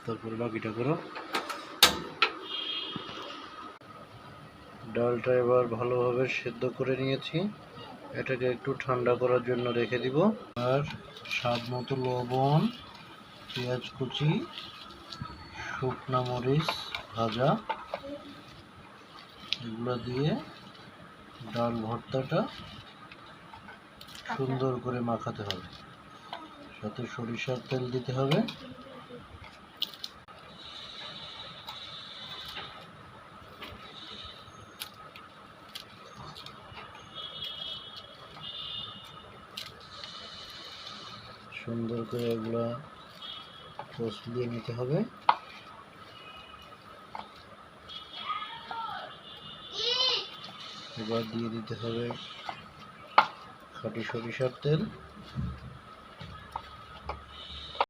তারপর বাকিটা করো। ডালটা এবার ভালোভাবে সেদ্ধ করে নিয়েছি, এটাকে একটু ঠান্ডা করার জন্য রেখে দিব। আর স্বাদ মতো লবণ, পেঁয়াজ কুচি, শুকনো মরিচ ভাজা, এগুলো দিয়ে ডাল ভর্তাটা সুন্দর করে মাখাতে হবে। সাথে সরিষার তেল দিতে হবে। সুন্দর করে এগুলা কষিয়ে নিতে হবে। এবার দিয়ে দিতে হবে খাঁটি সরিষার তেল।